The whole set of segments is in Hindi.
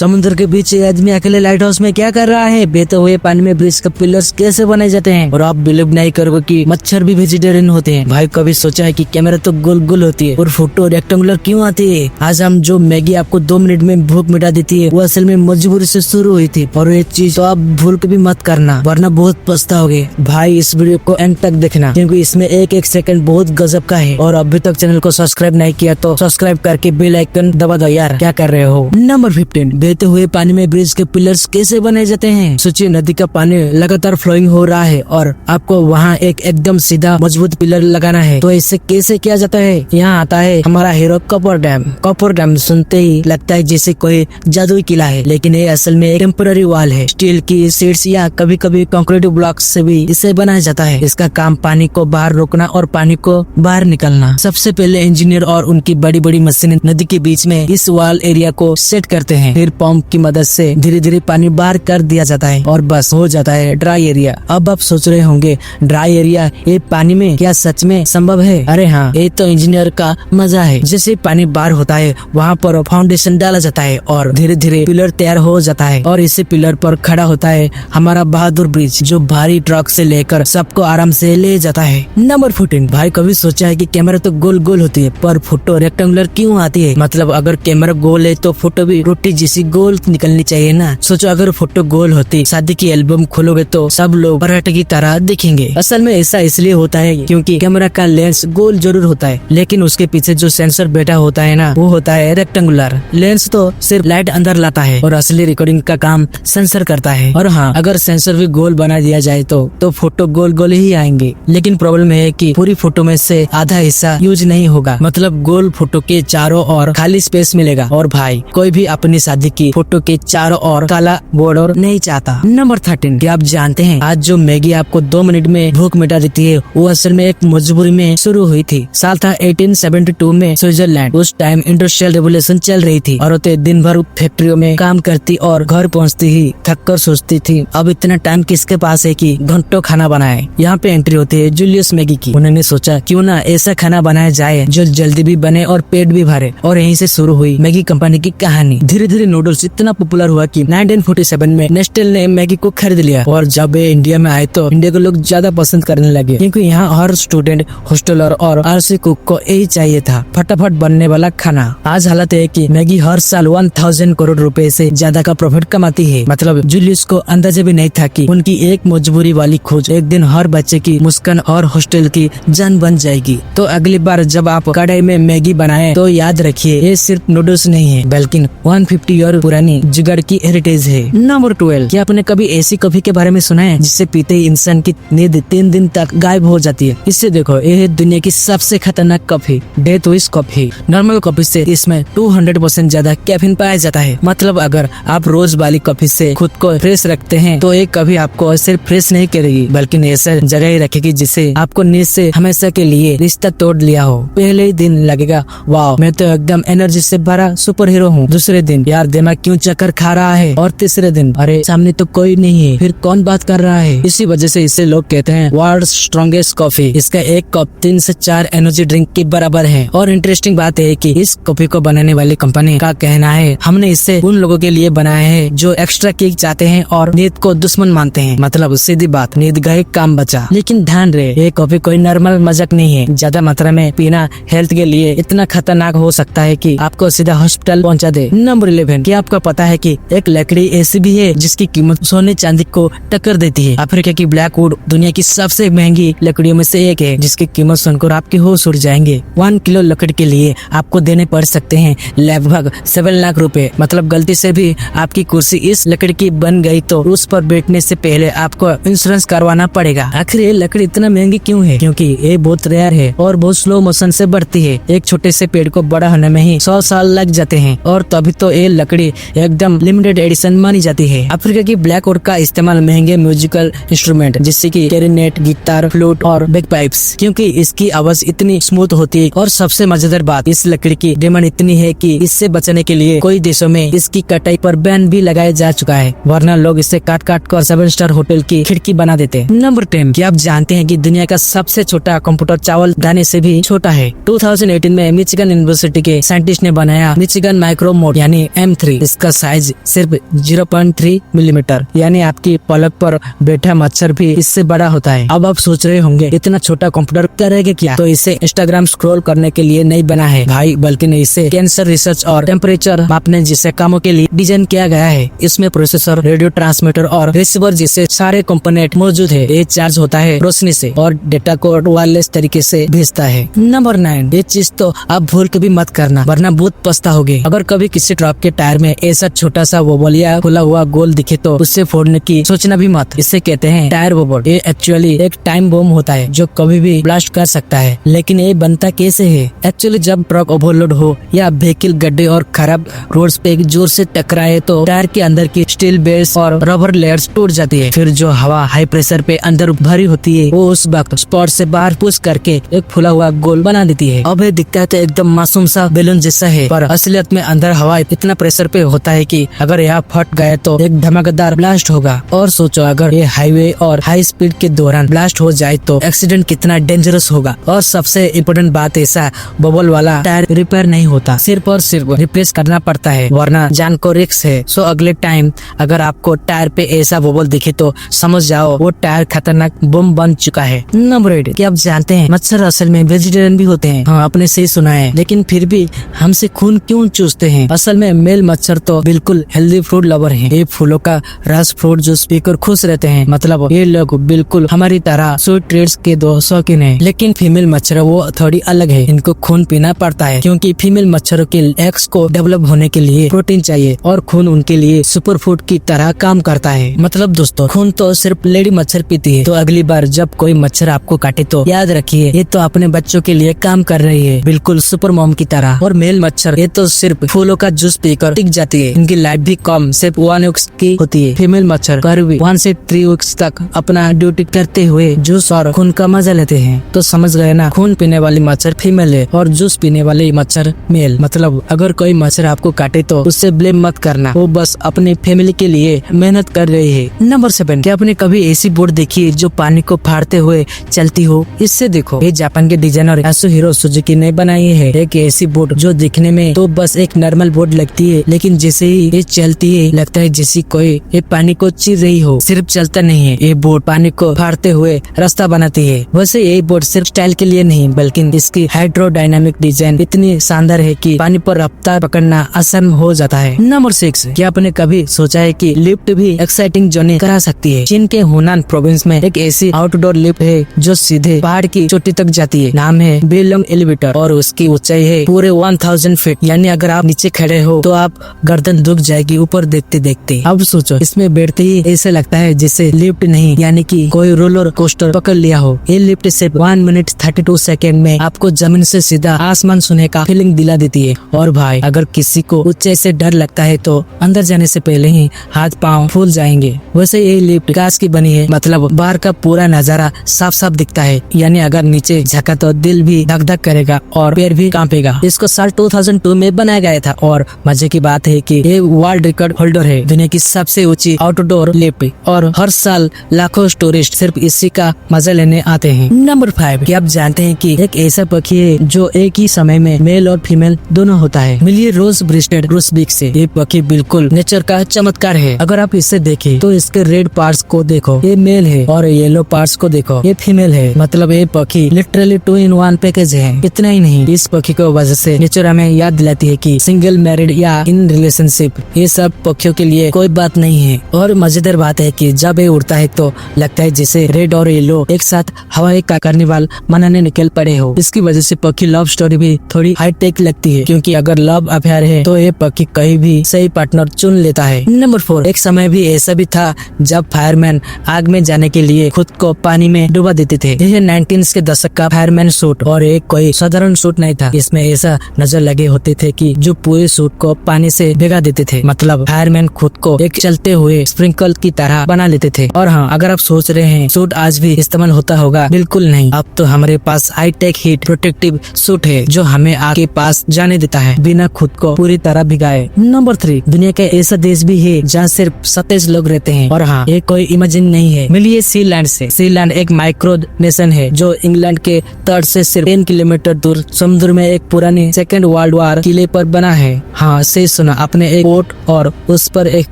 समुद्र के बीच ये आदमी अकेले लाइट हाउस में क्या कर रहा है? बहते हुए पानी में ब्रिज का पिलर्स कैसे बनाए जाते हैं? और आप बिलीव नहीं करोगे कि मच्छर भी वेजिटेरियन होते हैं। भाई कभी सोचा है कि कैमरा तो गोल गोल होती है और फोटो रेक्टेंगुलर क्यों आती है? आज हम जो मैगी आपको 2 मिनट में भूख मिटा देती है वो असल में मजबूरी से शुरू हुई थी। और ये चीज तो आप भूल के भी मत करना वरना बहुत पछताओगे। भाई इस वीडियो को एंड तक देखना क्योंकि इसमें एक एक सेकंड बहुत गजब का है। और अभी तक चैनल को सब्सक्राइब नहीं किया तो सब्सक्राइब करके बेल आइकन दबा दो यार, क्या कर रहे हो। नंबर 15, बहते हुए पानी में ब्रिज के पिलर्स कैसे बनाए जाते हैं? सोचिए नदी का पानी लगातार फ्लोइंग हो रहा है और आपको वहाँ एक एकदम सीधा मजबूत पिलर लगाना है। तो इससे कैसे किया जाता है? यहाँ आता है हमारा hero copper dam. Copper dam सुनते ही लगता है जैसे कोई जादुई किला है, लेकिन ये असल में एक टेम्पररी वॉल है। स्टील की शीट्स या कभी कभी कंक्रीट ब्लॉक्स से भी इसे बनाया जाता है। इसका काम पानी को बाहर रोकना और पानी को बाहर निकलना। सबसे पहले इंजीनियर और उनकी बड़ी बड़ी मशीनें नदी के बीच में इस वॉल एरिया को सेट करते हैं। फिर पंप की मदद से धीरे धीरे पानी बाहर कर दिया जाता है और बस हो जाता है ड्राई एरिया। अब आप सोच रहे होंगे ड्राई एरिया ये पानी में क्या सच में संभव है? अरे हाँ, ये तो इंजीनियर का मजा है। जैसे पानी बाहर होता है वहाँ पर फाउंडेशन डाला जाता है और धीरे धीरे पिलर तैयार हो जाता है और इसी पिलर पर खड़ा होता है हमारा बहादुर ब्रिज जो भारी ट्रक से लेकर सबको आराम से ले जाता है। नंबर 14, भाई कभी सोचा है कि कैमरा तो गोल गोल होती है पर फोटो रेक्टेंगुलर क्यों आती है? मतलब अगर कैमरा गोल है तो फोटो भी रोटी जैसी गोल निकलनी चाहिए ना। सोचो अगर फोटो गोल होती शादी की एल्बम खोलोगे तो सब लोग पराठे की तरह दिखेंगे। असल में ऐसा इसलिए होता है क्योंकि कैमरा का लेंस गोल जरूर होता है लेकिन उसके पीछे जो सेंसर बैठा होता है ना वो होता है रेक्टेंगुलर। लेंस तो सिर्फ लाइट अंदर लाता है और असली रिकॉर्डिंग का काम सेंसर करता है। और हाँ, अगर सेंसर भी गोल बना दिया जाए तो फोटो गोल गोल ही आएंगे। लेकिन प्रॉब्लम है कि पूरी फोटो में से आधा हिस्सा यूज नहीं होगा। मतलब गोल फोटो के चारों ओर खाली स्पेस मिलेगा। और भाई कोई भी अपनी शादी की फोटो के चारों ओर काला बॉर्डर नहीं चाहता। नंबर 13, क्या आप जानते हैं आज जो मैगी आपको 2 मिनट में भूख मिटा देती है वो असल में एक मजबूरी में शुरू हुई थी। साल था 1872 में स्विट्जरलैंड। उस टाइम इंडस्ट्रियल रेवोल्यूशन चल रही थी। औरतें दिन भर फैक्ट्रियों में काम करती और घर पहुंचती ही थक कर सोचती थी अब इतना टाइम किसके पास है कि घंटों खाना बनाए। यहाँ पे एंट्री होती है जूलियस मैगी की। उन्होंने सोचा क्यों ना ऐसा खाना बनाया जाए जो जल्दी भी बने और पेट भी भरे। और यहीं से शुरू हुई मैगी कंपनी की कहानी। धीरे धीरे नूडल्स इतना पॉपुलर हुआ कि 1947 में नेस्टल ने मैगी को खरीद लिया। और जब ये इंडिया में आए तो इंडिया को लोग ज्यादा पसंद करने लगे क्योंकि यहाँ हर स्टूडेंट, हॉस्टलर और आरसी कुक को यही चाहिए था, फटाफट बनने वाला खाना। आज हालत है कि मैगी हर साल 1000 करोड़ रुपए से ज्यादा का प्रॉफिट कमाती है। मतलब जूलियस को अंदाजा भी नहीं था कि उनकी एक मजबूरी वाली खोज एक दिन हर बच्चे की मुस्कान और हॉस्टल की जान बन जाएगी। तो अगली बार जब आप कढ़ाई में मैगी बनाएं तो याद रखिए ये सिर्फ नूडल्स नहीं है बल्कि 150 ईयर पुरानी जुगाड़ की हेरिटेज है। नंबर 12, क्या आपने कभी ऐसी कॉफी के बारे में सुना है जिससे पीते ही इंसान की नींद 3 दिन तक गायब हो जाती है? इससे देखो ये है दुनिया की सबसे खतरनाक coffee, death wish coffee. Normal coffee से इसमें 200% ज्यादा कैफीन पाया जाता है। मतलब अगर आप रोज वाली कॉफी से खुद को फ्रेश रखते हैं तो ये कभी आपको सिर्फ फ्रेश नहीं करेगी बल्कि ऐसा जगह ही रखेगी जिसे आपको नींद से हमेशा के लिए रिश्ता तोड़ लिया हो। पहले ही दिन लगेगा वाह मैं तो एकदम एनर्जी से भरा सुपर हीरो हूँ। दूसरे दिन यार दिमाग क्यों चक्कर खा रहा है। और तीसरे दिन अरे सामने तो कोई नहीं है, फिर कौन बात कर रहा है। इसी वजह से इसे लोग कहते हैं वर्ल्ड स्ट्रॉन्गेस्ट कॉफी। इसका एक कप 3 से 4 एनर्जी ड्रिंक के बराबर है। और इंटरेस्टिंग बात है कि इस कॉफी को बनाने वाली कंपनी का कहना है हमने इसे उन लोगों के लिए बनाया है जो एक्स्ट्रा किक चाहते हैं और नींद को दुश्मन मानते हैं। मतलब सीधी बात, नींद गए काम बचा। लेकिन ध्यान रहे ये कॉफी कोई नॉर्मल मजाक नहीं है। ज्यादा मात्रा में पीना हेल्थ के लिए इतना खतरनाक हो सकता है कि आपको सीधा हॉस्पिटल पहुंचा दे। नंबर 11, क्या आपको पता है कि एक लकड़ी ऐसी भी है जिसकी कीमत सोने चांदी को टक्कर देती है? अफ्रीका की ब्लैक वुड दुनिया की सबसे महंगी लकड़ियों में से एक है जिसकी कीमत सुनकर आपके होश उड़ जाएंगे। 1 किलो लकड़ी के लिए आपको देने पड़ सकते हैं लगभग 7 लाख रुपए। मतलब गलती से भी आपकी कुर्सी इस लकड़ी की बन गई तो उस पर बैठने से पहले आपको इंश्योरेंस करवाना पड़ेगा। आखिर ये लकड़ी इतना महंगी क्यों है? क्योंकि ये बहुत रेयर है और बहुत स्लो मोशन से बढ़ती है। एक छोटे से पेड़ को बड़ा होने में ही 100 साल लग जाते हैं और तभी तो ये लकड़ी एकदम लिमिटेड एडिशन मानी जाती है। अफ्रीका की ब्लैक वुड का इस्तेमाल महंगे म्यूजिकल इंस्ट्रूमेंट जैसे कि क्लैरिनेट, गिटार, फ्लूट और बैगपाइप्स क्योंकि इसकी आवाज इतनी स्मूथ होती है। और सबसे मजेदार बात, इस लकड़ी की डिमांड इतनी है कि इससे बचने के लिए कई देशों में इसकी कटाई पर बैन भी लगाया जा चुका है, वरना लोग इसे काट काट कर 7 स्टार होटल की खिड़की बना देते। नंबर 10, क्या आप जानते हैं कि दुनिया का सबसे छोटा कंप्यूटर चावल दाने से भी छोटा है? 2018 में मिचिगन यूनिवर्सिटी के साइंटिस्ट ने बनाया मिचिगन माइक्रो मोड यानी M3। 3, इसका साइज सिर्फ 0.3 मिलीमीटर, यानी आपकी पलक पर बैठा मच्छर भी इससे बड़ा होता है। अब आप सोच रहे होंगे इतना छोटा कंप्यूटर करेगा क्या? तो इसे इंस्टाग्राम स्क्रॉल करने के लिए नहीं बना है भाई, बल्कि इसे कैंसर रिसर्च और टेम्परेचर मापने जैसे कामों के लिए डिजाइन किया गया है। इसमें प्रोसेसर, रेडियो ट्रांसमीटर और रिसीवर जैसे सारे कंपोनेंट मौजूद है। ये चार्ज होता है रोशनी से और डेटा को वायरलेस तरीके से भेजता है। नंबर 9, ये चीज तो आप भूल के भी मत करना, वरना बहुत पछताओगे। अगर कभी किसी ट्रक के टायर में ऐसा छोटा सा बबल या खुला हुआ गोल दिखे तो उससे फोड़ने की सोचना भी मत। इसे कहते हैं टायर बबल। ये एक्चुअली एक टाइम बम होता है जो कभी भी ब्लास्ट कर सकता है। लेकिन ये बनता कैसे है? एक्चुअली जब ट्रक ओवरलोड हो या व्हीकल गड्ढे और खराब रोड्स पे जोर से टकराए तो टायर के अंदर की स्टील बेस और रबर लेयर्स टूट जाती है। फिर जो हवा हाई प्रेशर पे अंदर भरी होती है वो उस वक्त स्पॉट से बाहर पुश करके एक फुला हुआ गोल बना देती है। अब ये दिखता है तो एकदम मासूम सा बैलून जैसा है, पर असलियत में अंदर हवा इतना प्रेशर पे होता है कि अगर यहाँ फट गए तो एक धमाकेदार ब्लास्ट होगा। और सोचो अगर ये हाईवे और हाई स्पीड के दौरान ब्लास्ट हो जाए तो एक्सीडेंट कितना डेंजरस होगा। और सबसे इम्पोर्टेंट बात, ऐसा बबल वाला टायर रिपेयर नहीं होता, सिर्फ और सिर्फ रिप्लेस करना पड़ता है, वरना जान को रिस्क है। सो अगले टाइम अगर आपको टायर पे ऐसा बबल दिखे तो समझ जाओ वो टायर खतरनाक बम बन चुका है। नंबर 8, क्या आप जानते हैं मच्छर असल में वेजिटेरियन भी होते हैं? हाँ, आपने सही सुना है, लेकिन फिर भी हमसे खून क्यों चूसते हैं? असल में मेल मच्छर तो बिल्कुल हेल्दी फ्रूट लवर हैं। ये फूलों का रस, फ्रूट जूस पीकर खुश रहते हैं। मतलब ये लोग बिल्कुल हमारी तरह स्वीट ट्रीट्स के दो शौकीन हैं। लेकिन फीमेल मच्छर वो थोड़ी अलग है। इनको खून पीना पड़ता है क्योंकि फीमेल मच्छरों के एग्स को डेवलप होने के लिए प्रोटीन चाहिए और खून उनके लिए सुपर फूड की तरह काम करता है। मतलब दोस्तों, खून तो सिर्फ लेडी मच्छर पीती है। तो अगली बार जब कोई मच्छर आपको काटे तो याद रखिए ये तो अपने बच्चों के लिए काम कर रही है, बिल्कुल सुपर मॉम की तरह। और मेल मच्छर ये तो सिर्फ फूलों का जूस पीकर टिक जाती है। इनकी लाइफ भी कम, सिर्फ 1 वीक्स की होती है। फीमेल मच्छर करीब 1 से 3 वीक्स तक अपना ड्यूटी करते हुए जूस और खून का मजा लेते हैं। तो समझ गए ना, खून पीने वाली मच्छर फीमेल है और जूस पीने वाली मच्छर मेल। मतलब अगर कोई मच्छर आपको काटे तो उससे ब्लेम मत करना, वो बस अपनी फैमिली के लिए मेहनत कर रही है। नंबर 7, क्या आपने कभी ऐसी बोट देखी है जो पानी को फाड़ते हुए चलती हो? इससे देखो, ये जापान के डिजाइनर यासुहिरो सुजुकी ने बनाई है। एक ऐसी बोट जो दिखने में तो बस एक नॉर्मल बोट लगती है, लेकिन जैसे ही ये चलती है लगता है जैसे कोई ये पानी को चीर रही हो। सिर्फ चलता नहीं है, ये बोट पानी को फाड़ते हुए रास्ता बनाती है। वैसे ये बोट सिर्फ स्टाइल के लिए नहीं, बल्कि इसकी हाइड्रोडायनामिक डिजाइन इतनी शानदार है कि पानी पर रफ्तार पकड़ना आसान हो जाता है। नंबर 6, क्या आपने कभी सोचा है कि लिफ्ट भी एक्साइटिंग जर्नी करा सकती है? चीन के हुनान प्रोविंस में एक ऐसी आउटडोर लिफ्ट है जो सीधे पहाड़ की चोटी तक जाती है। नाम है बेलोंग एलिवेटर और उसकी ऊंचाई है पूरे 1000 फीट, यानी अगर आप नीचे खड़े हो तो आप गर्दन दुख जाएगी ऊपर देखते देखते। अब सोचो, इसमें बैठते ही ऐसा लगता है जैसे लिफ्ट नहीं, यानी कि कोई रोलर कोस्टर पकड़ लिया हो। ये लिफ्ट सिर्फ 1 मिनट 32 सेकेंड में आपको जमीन से सीधा आसमान छूने का फीलिंग दिला देती है। और भाई, अगर किसी को ऊंचाई से डर लगता है तो अंदर जाने से पहले ही हाथ पांव फूल जाएंगे। वैसे ये लिफ्ट कांच की बनी है, मतलब बाहर का पूरा नजारा साफ साफ दिखता है, यानी अगर नीचे झका तो दिल भी धक धक करेगा और पैर भी कांपेगा। इसको साल 2002 में बनाया गया था और मजे की बात है कि ये वर्ल्ड रिकॉर्ड होल्डर है, दुनिया की सबसे ऊंची आउटडोर लिफ्ट, और हर साल लाखों टूरिस्ट सिर्फ इसी का मजा लेने आते हैं। नंबर 5, क्या आप जानते हैं कि एक ऐसा पक्षी है जो एक ही समय में मेल और फीमेल दोनों होता है? मिलिए रोज ब्रेस्टेड ग्रूसबीक से। ये पक्षी बिल्कुल नेचर का चमत्कार है। अगर आप इसे देखें तो इसके रेड पार्ट्स को देखो, ये मेल है, और येलो पार्ट्स को देखो, ये फीमेल है। मतलब ये पक्षी लिटरली 2 in 1 पैकेज है। इतना ही नहीं, इस पक्षी को वजह से नेचर हमें याद दिलाती है कि सिंगल, मैरिड या इन रिलेशनशिप ये सब पक्षियों के लिए कोई बात नहीं है। और मजेदार बात है कि जब ये उड़ता है तो लगता है जैसे रेड और येलो एक साथ हवाई का कार्निवाल मनाने निकल पड़े हो। इसकी वजह से पक्षी लव स्टोरी भी थोड़ी हाईटेक लगती है, क्योंकि अगर लव अफेयर है तो ये पक्षी कहीं भी सही पार्टनर चुन लेता है। नंबर 4, एक समय भी ऐसा भी था जब फायरमैन आग में जाने के लिए खुद को पानी में डुबा देते थे। यह 19 के दशक का फायरमैन सूट, और एक कोई साधारण सूट नहीं था। इसमें ऐसा नजर लगे होते थे कि जो पूरे सूट को पानी से भिगा देते थे। मतलब फायरमैन खुद को एक चलते हुए स्प्रिंकल की तरह बना लेते थे। और हाँ, अगर आप सोच रहे हैं सूट आज भी इस्तेमाल होता होगा, बिल्कुल नहीं। अब तो हमारे पास हाईटेक हीट प्रोटेक्टिव सूट है जो हमें आग के पास जाने देता है बिना खुद को पूरी तरह भिगाए। नंबर 3, दुनिया का ऐसा देश भी है जहाँ सिर्फ 27 लोग रहते हैं। और हाँ, ये कोई इमेजिन नहीं है, मिलिए सीलैंड से। सीलैंड एक माइक्रो नेशन है जो इंग्लैंड के तट से सिर्फ 10 किलोमीटर दूर समुद्र में एक पुरानी सेकेंड वर्ल्ड वॉर किले पर बना है। हाँ, सही सुना आपने, एक पोर्ट और उस पर एक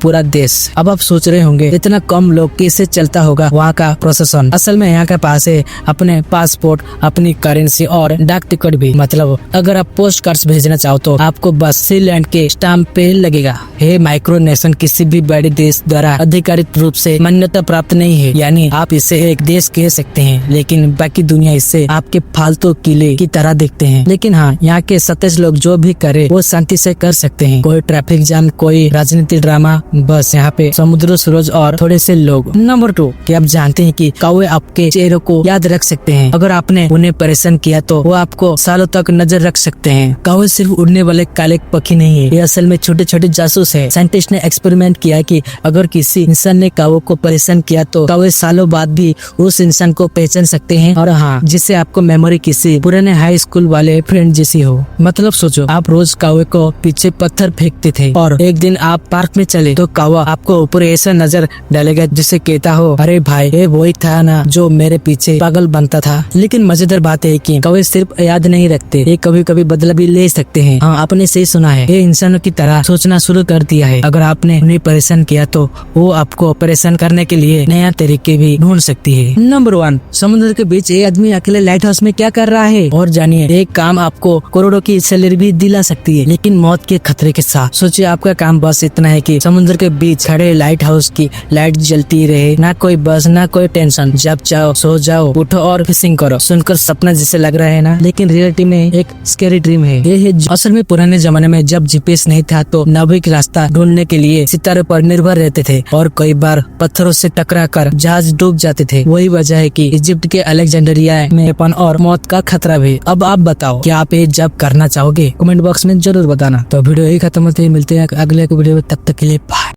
पूरा देश। अब आप सोच रहे होंगे इतना कम लोग कैसे चलता होगा वहाँ का प्रोसेसन। असल में यहाँ के पास है अपने पासपोर्ट, अपनी करेंसी और डाक टिकट भी। मतलब अगर आप पोस्ट कार्ड्स भेजना चाहो तो आपको बस सीलैंड के स्टाम्प पे लगेगा। ये माइक्रोनेशन किसी भी बड़े देश द्वारा आधिकारिक रूप से मान्यता प्राप्त नहीं है, यानी आप इसे एक देश कह सकते हैं, लेकिन बाकी दुनिया इससे आपके फालतू किले की तरह देखते हैं। लेकिन हाँ, यहाँ के 27 लोग जो भी करे वो शांति से कर सकते हैं। कोई ट्रैफिक जाम, कोई राजनीतिक ड्रामा, बस यहाँ पे समुद्र सूरज और थोड़े से लोग। नंबर 2 कि आप जानते हैं कि कौवे आपके चेहरे को याद रख सकते हैं। अगर आपने उन्हें परेशान किया तो वो आपको सालों तक नजर रख सकते हैं। कौवे सिर्फ उड़ने वाले काले पक्षी नहीं है, ये असल में छोटे छोटे जासूस है। साइंटिस्ट ने एक्सपेरिमेंट किया कि अगर किसी इंसान ने कौवे को परेशान किया तो कौवे सालों बाद भी उस इंसान को पहचान सकते हैं। और हाँ, जिससे आपको मेमोरी किसी पुराने हाई स्कूल वाले फ्रेंड जैसी हो। मतलब सोचो, आप रोज कौवे को पीछे पत्थर फेंकते थे और एक दिन आप पार्क में चले तो कौवा आपको ऊपर ऐसा नजर डालेगा जिसे कहता हो, अरे भाई ये वही था ना जो मेरे पीछे पागल बनता था। लेकिन मजेदार बात है कि कौवे सिर्फ याद नहीं रखते, ये कभी कभी बदला भी ले सकते हैं। हाँ, आपने सही सुना है, ये इंसानों की तरह सोचना शुरू कर दिया है। अगर आपने उन्हें परेशान किया तो वो आपको परेशान करने के लिए नया तरीके भी ढूंढ सकती है। नंबर 1, समुद्र के बीच एक आदमी अकेले लाइट हाउस में क्या कर रहा है। और जानिए, एक काम आपको करोड़ों की सैलरी भी दिला सकती है, लेकिन मौत के खतरे के साथ। सोचिए, आपका काम बस इतना है कि समुद्र के बीच खड़े लाइट हाउस की लाइट जलती रहे, ना कोई बस ना कोई टेंशन। जब चाहो सो जाओ, उठो और फिशिंग करो। सुनकर सपना जैसे लग रहा है ना, लेकिन रियलिटी में एक स्कैरी ड्रीम है। ये है असल में पुराने जमाने में जब जीपीएस नहीं था तो नाविक रास्ता ढूंढने के लिए सितारे पर निर्भर रहते थे और कई बार पत्थरों से टकराकर जहाज डूब जाते थे। वही वजह है कि इजिप्ट के अलेक्जेंड्रिया में अपन और मौत का खतरा भी। अब आप बताओ, क्या आप ये जब करना चाहोगे? कमेंट बॉक्स में जरूर बताना। तो वीडियो यही खत्म होती है, मिलते हैं अगले वीडियो में, तब तक के लिए बाय।